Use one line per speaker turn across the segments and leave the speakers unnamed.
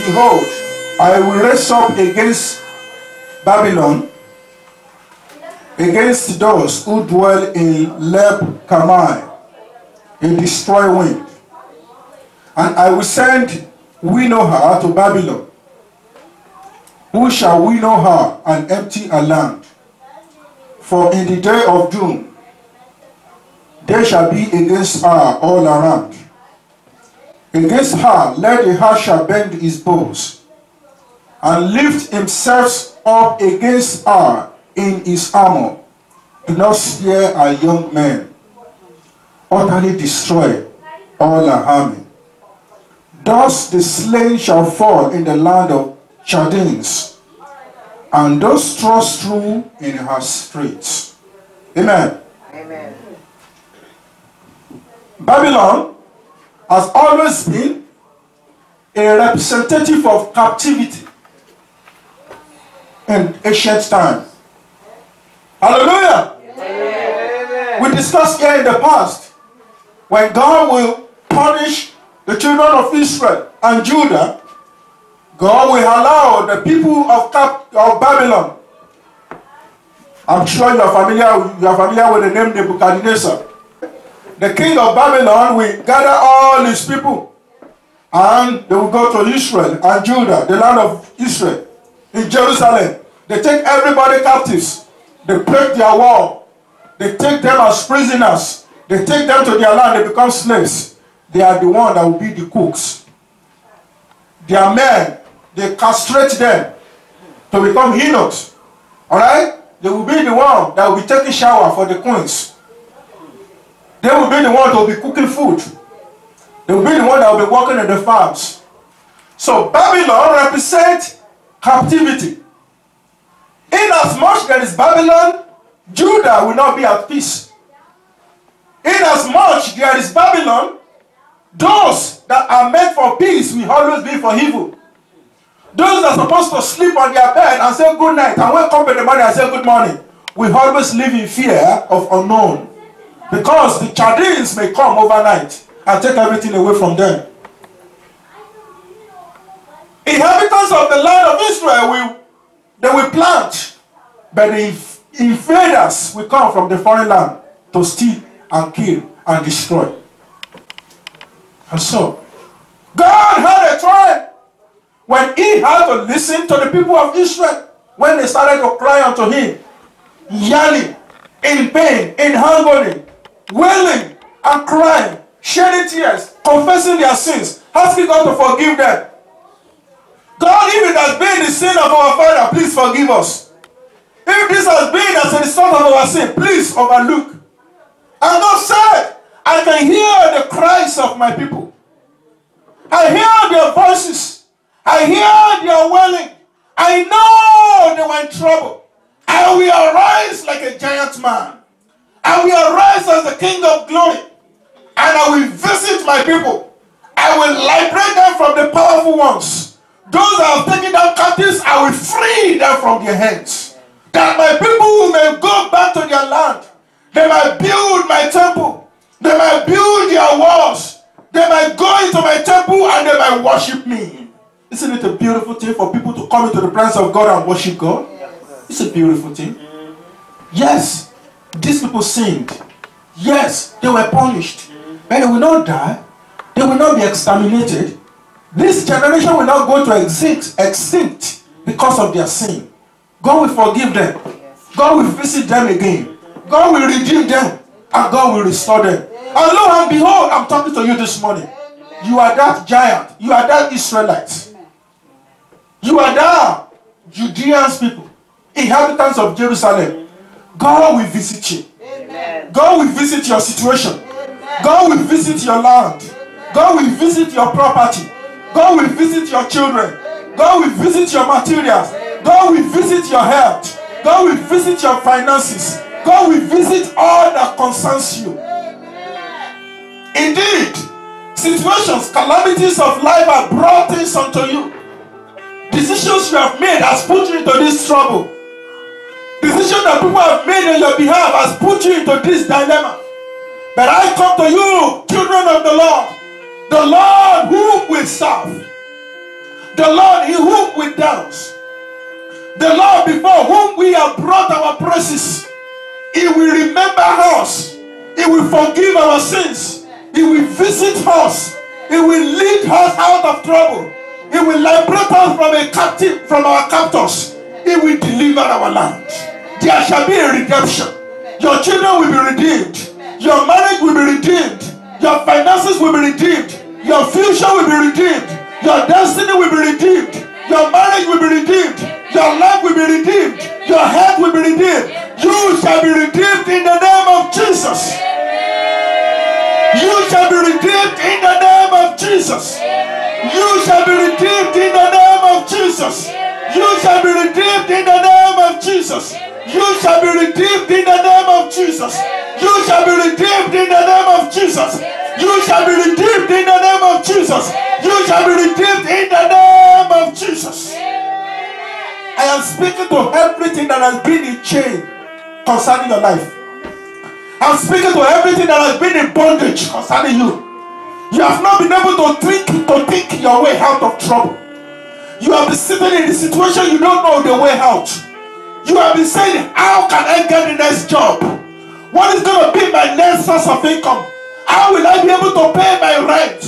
Behold, I will raise up against Babylon, against those who dwell in Leb Kamai, a destroy wind. And I will send winnow her to Babylon. Who shall winnow her and empty a land? For in the day of doom, there shall be against her all around. Against her let the harsher bend his bows, and lift himself up against her in his armor. Do not spare our young men. Utterly destroy all her army. Thus the slain shall fall in the land of Chaldeans, and those thrust through in her streets. Amen.
Amen.
Babylon has always been a representative of captivity in ancient times. Hallelujah! Amen. We discussed here in the past when God will punish the children of Israel and Judah, God will allow the people of Babylon. I'm sure you are familiar with the name Nebuchadnezzar. The king of Babylon will gather all his people, and they will go to Israel and Judah, the land of Israel, in Jerusalem. They take everybody captives. They break their wall. They take them as prisoners. They take them to their land. They become slaves. They are the ones that will be the cooks. Their men, they castrate them to become eunuchs. Alright? They will be the one that will be taking shower for the queens. They will be the one that will be cooking food. They will be the one that will be working in the farms. So Babylon represents captivity. Inasmuch there is Babylon, Judah will not be at peace. Inasmuch there is Babylon, those that are meant for peace will always be for evil. Those that are supposed to sleep on their bed and say good night and wake up in the morning and say good morning will always live in fear of unknown. Because the Chaldeans may come overnight and take everything away from them. Inhabitants of the land of Israel will plant, but the invaders will come from the foreign land to steal and kill and destroy. And so, God had a time when he had to listen to the people of Israel when they started to cry unto him, yelling, in pain, in agony, wailing and crying, shedding tears, confessing their sins, asking God to forgive them. God, if it has been the sin of our father, please forgive us. If this has been as a result of our sin, please overlook. And God said, I can hear the cries of my people. I hear their voices. I hear their wailing. I know they were in trouble. I will arise like a giant man. I will arise as the King of glory, and I will visit my people. I will liberate them from the powerful ones. Those that have taken them captives, I will free them from their hands. That my people may go back to their land. They might build my temple. They might build their walls. They might go into my temple and they might worship me. Isn't it a beautiful thing for people to come into the presence of God and worship God? It's a beautiful thing. Yes. These people sinned. Yes, they were punished. But they will not die. They will not be exterminated. This generation will not go to extinct because of their sin. God will forgive them. God will visit them again. God will redeem them. And God will restore them. And lo and behold, I'm talking to you this morning. You are that giant. You are that Israelite. You are that Judeans people. Inhabitants of Jerusalem. God will visit you.
Amen.
God will visit your situation.
Amen.
God will visit your land. God will visit your property. God will visit your children. God will visit your materials. God will visit your health. God will visit your finances. God will visit all that concerns you. Indeed, situations, calamities of life are brought things unto you. Decisions you have made has put you into this trouble. Decisions that people have made on your behalf has put you into this dilemma. But I come to you, children of the Lord whom we serve, the Lord in whom we dance, the Lord before whom we have brought our praises. He will remember us. He will forgive our sins. He will visit us. He will lead us out of trouble. He will liberate us from our captors. He will deliver our land. There shall be a redemption. Your children will be redeemed. Your marriage will be redeemed. Your finances will be redeemed. Your future will be redeemed. Your destiny will be redeemed. Your marriage will be redeemed. Your life will be redeemed. Your health will be redeemed. You shall be redeemed in the name of Jesus. You shall be redeemed in the name of Jesus. You shall be redeemed in the name of Jesus. You shall be redeemed in the name of Jesus. You shall be redeemed in the name of Jesus. You shall be redeemed in the name of Jesus. You shall be redeemed in the name of Jesus. You shall be redeemed in the name of Jesus. I am speaking to everything that has been in chain concerning your life. I'm speaking to everything that has been in bondage concerning you. You have not been able to think your way out of trouble. You have been sitting in the situation you don't know the way out. You have been saying, how can I get the next job? What is going to be my next source of income? How will I be able to pay my rent?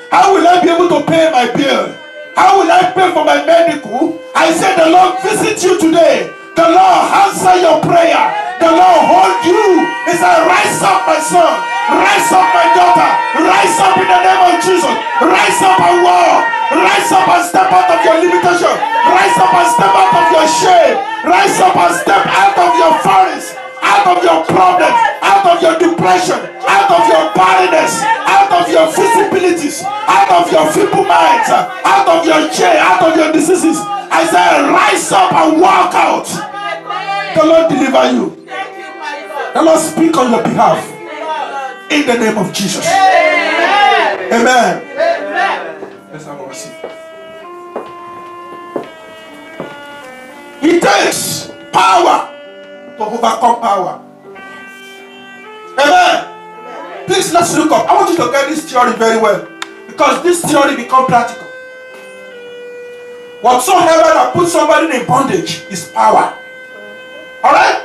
How will I be able to pay my bill? How will I pay for my medical? I said, the Lord visit you today. The Lord answer your prayer. The Lord hold you. He said, rise up, my son. Rise up, my daughter. Rise up in the name of Jesus. Rise up and walk. Rise up and step out of your limitation. Rise up and step out of your shame. Rise up and step out of your forest, out of your problems, out of your depression, out of your barrenness, out of your feasibilities, out of your feeble minds, out of your chain, out of your diseases. I said, rise up and walk out. The Lord deliver you. The Lord speak on your behalf. In the name of Jesus. Amen. Amen. Let's have a receipt. It takes power to overcome power. Amen. Please, let's look up. I want you to get this theory very well, because this theory becomes practical. Whatsoever that puts somebody in bondage is power. Alright?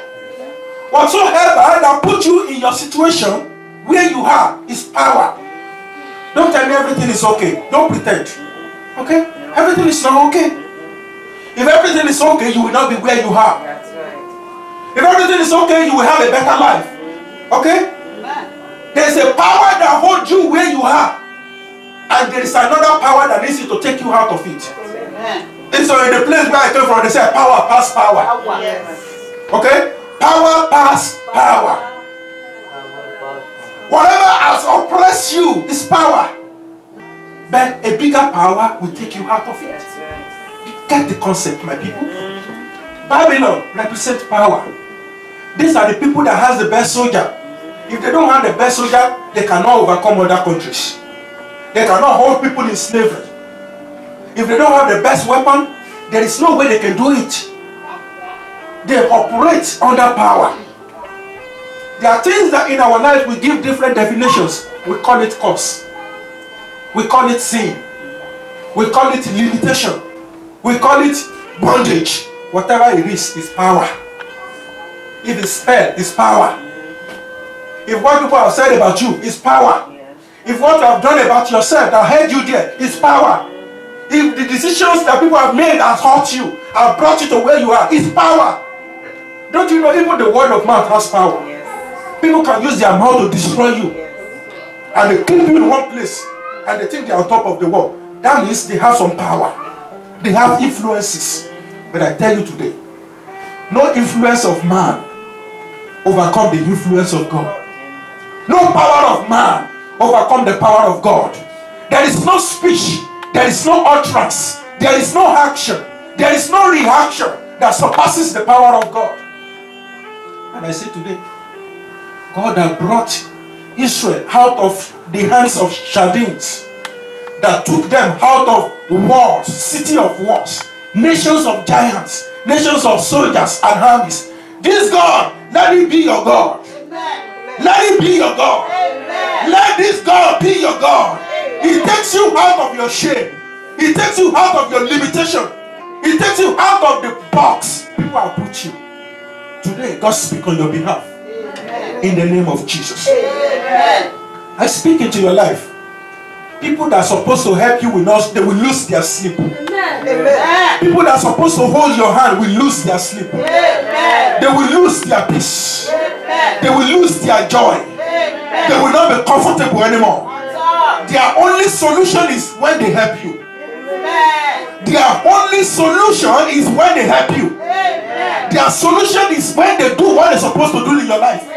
Whatsoever that puts you in your situation where you are is power. Don't tell me everything is okay. Don't pretend. Okay? Everything is not okay. If everything is okay, you will not be where you are.
That's right.
If everything is okay, you will have a better life. Okay? There is a power that holds you where you are, and there is another power that needs you to take you out of it. And so in the place where I came from, they say power pass power.
Yes.
Okay? Power pass power. Whatever has oppressed you is power. But a bigger power will take you out of it. Get the concept, my people. Babylon represents power. These are the people that has the best soldier. If they don't have the best soldier, they cannot overcome other countries. They cannot hold people in slavery. If they don't have the best weapon, there is no way they can do it. They operate under power. There are things that in our life we give different definitions. We call it curse. We call it sin. We call it limitation. We call it bondage. Whatever it is power. If it's spell, it's power. If what people have said about you is power. If what you have done about yourself that hurt you there is power. If the decisions that people have made have hurt you, have brought you to where you are, is power. Don't you know even the word of mouth has power? People can use their mouth to destroy you. And they keep you in one place and they think they are on top of the world. That means they have some power. They have influences. But I tell you today, no influence of man overcome the influence of God. No power of man overcome the power of God. There is no speech, there is no utterance, there is no action, there is no reaction that surpasses the power of God. And I say today, God has brought Israel out of the hands of Chaldeans, that took them out of wars, city of wars, nations of giants, nations of soldiers and armies. This God, let it be your God. Let it be your God. Let this God be your God. He takes you out of your shame. He takes you out of your limitation. He takes you out of the box people have put you. Today, God speak on your behalf. In the name of Jesus. I speak into your life. People that are supposed to help you will not, they will lose their sleep. People that are supposed to hold your hand will lose their sleep. They will lose their peace. They will lose their joy. They will not be comfortable anymore. Their only solution is when they help you. Their only solution is when they help you. Their solution is when they do what they're supposed to do in your life.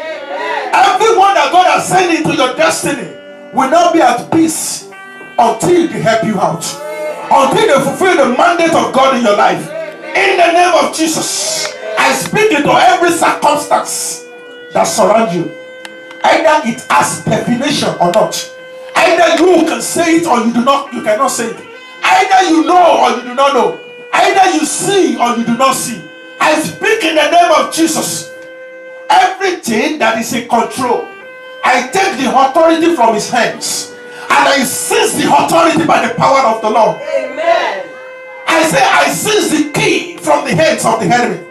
Everyone that God has sent into your destiny will not be at peace until they help you out. Until they fulfill the mandate of God in your life. In the name of Jesus, I speak into every circumstance that surrounds you. Either it has definition or not. Either you can say it or you cannot say it. Either you know or you do not know. Either you see or you do not see. I speak in the name of Jesus. Everything that is in control, I take the authority from his hands. And I seize the authority by the power of the Lord.
Amen.
I say I seize the key from the hands of the enemy.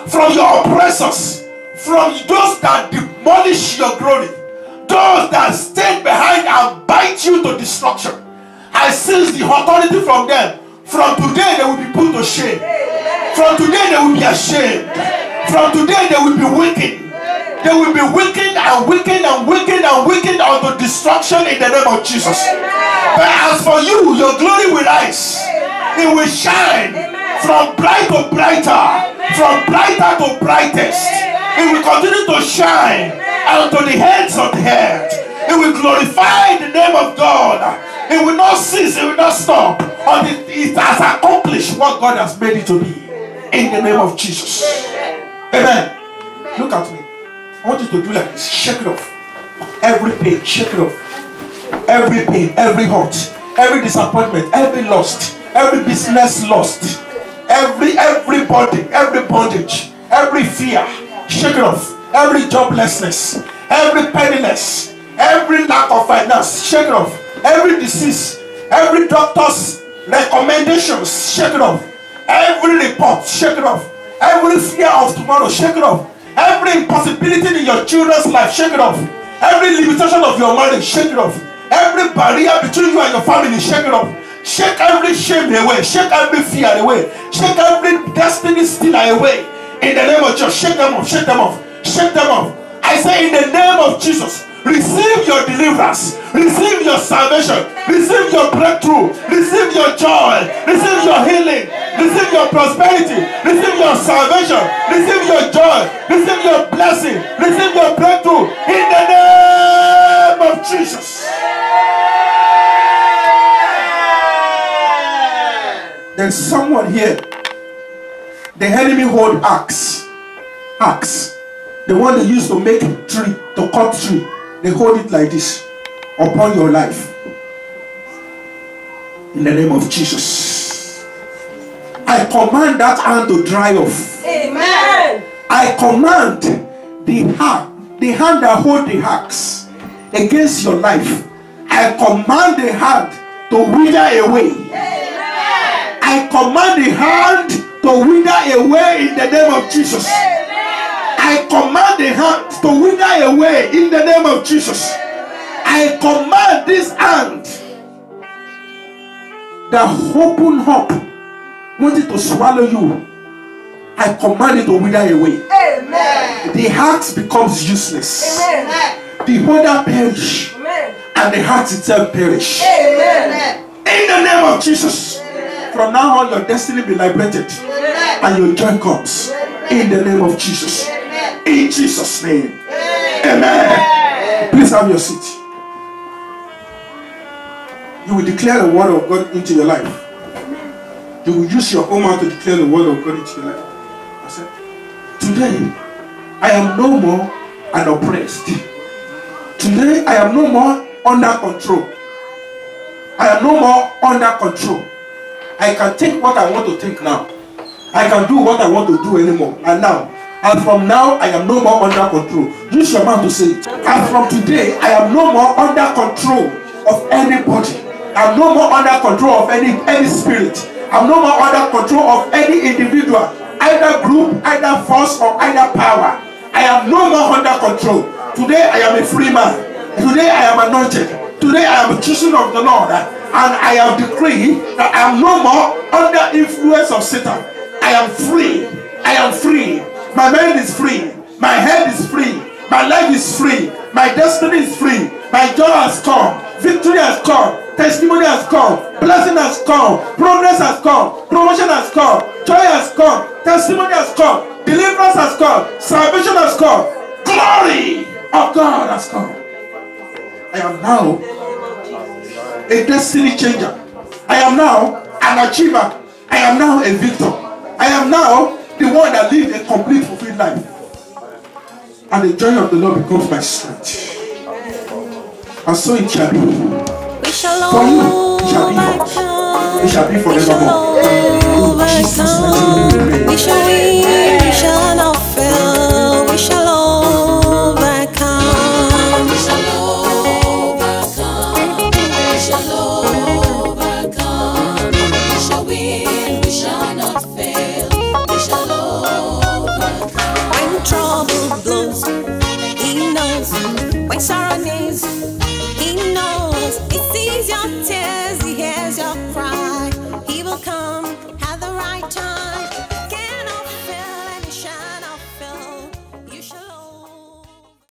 From your oppressors. From those that demolish your glory. Those that stand behind and bite you to destruction. I seize the authority from them. From today they will be put to shame. From today they will be ashamed. From today they will be wicked. They will be weakened and weakened and weakened and weakened unto destruction in the name of Jesus. But as for you, your glory will rise. It will shine from bright to brighter, from brighter to brightest. It will continue to shine unto the heads of the head. It will glorify the name of God. It will not cease, it will not stop until it has accomplished what God has made it to be. In the name of Jesus. Amen. Look at me. I want you to do like this. Shake it off. Every pain, shake it off. Every pain, every hurt, every disappointment, every loss, every business lost, every bondage, every fear, shake it off. Every joblessness, every penniless, every lack of finance, shake it off. Every disease, every doctor's recommendations, shake it off. Every report, shake it off. Every fear of tomorrow, shake it off. Every impossibility in your children's life, shake it off. Every limitation of your marriage, shake it off. Every barrier between you and your family, shake it off. Shake every shame away. Shake every fear away. Shake every destiny stealer away. In the name of Jesus, shake them off, shake them off, shake them off. I say in the name of Jesus, receive your deliverance, receive your salvation, receive your breakthrough, receive your joy, receive your healing, receive your prosperity, receive your salvation, receive your joy, receive your blessing, receive your breakthrough in the name of Jesus. There's someone here. The enemy hold axe, the one they used to make tree, to cut tree. They hold it like this upon your life. In the name of Jesus, I command that hand to dry off.
Amen.
I command the hand that hold the axe against your life. I command the hand to wither away.
Amen.
I command the hand to wither away in the name of Jesus. I command the hand to wither away in the name of Jesus. I command this hand that open up, wanted to swallow you. I command it to wither away.
Amen.
The heart becomes useless.
Amen.
The holder perish.
Amen.
And the heart itself perish.
Amen.
In the name of Jesus. From now on, your destiny be liberated.
Amen.
And your joy comes. In the name of Jesus.
Amen.
In Jesus' name. Amen. Please have your seat. You will declare the word of God into your life. You will use your own mouth to declare the word of God into your life. I said, today, I am no more an oppressed. Today, I am no more under control. I am no more under control. I can think what I want to think now. I can do what I want to do anymore. And from now, I am no more under control. Use your mouth to say it. And from today, I am no more under control of anybody. I am no more under control of any spirit. I am no more under control of any individual, either group, either force, or either power. I am no more under control. Today, I am a free man. Today, I am anointed. Today, I am a chosen of the Lord. And I have decreed that I am no more under influence of Satan. I am free. I am free. My mind is free. My head is free. My life is free. My destiny is free. My joy has come. Victory has come. Testimony has come. Blessing has come. Progress has come. Promotion has come. Joy has come. Testimony has come. Deliverance has come. Salvation has come. Glory of God has come. I am now a destiny changer. I am now an achiever. I am now a victor. I am now the one that lives a complete fulfilled life. And the joy of the Lord becomes my strength. And so it shall be. For you, it shall be for us. It shall be forevermore. In Jesus' name.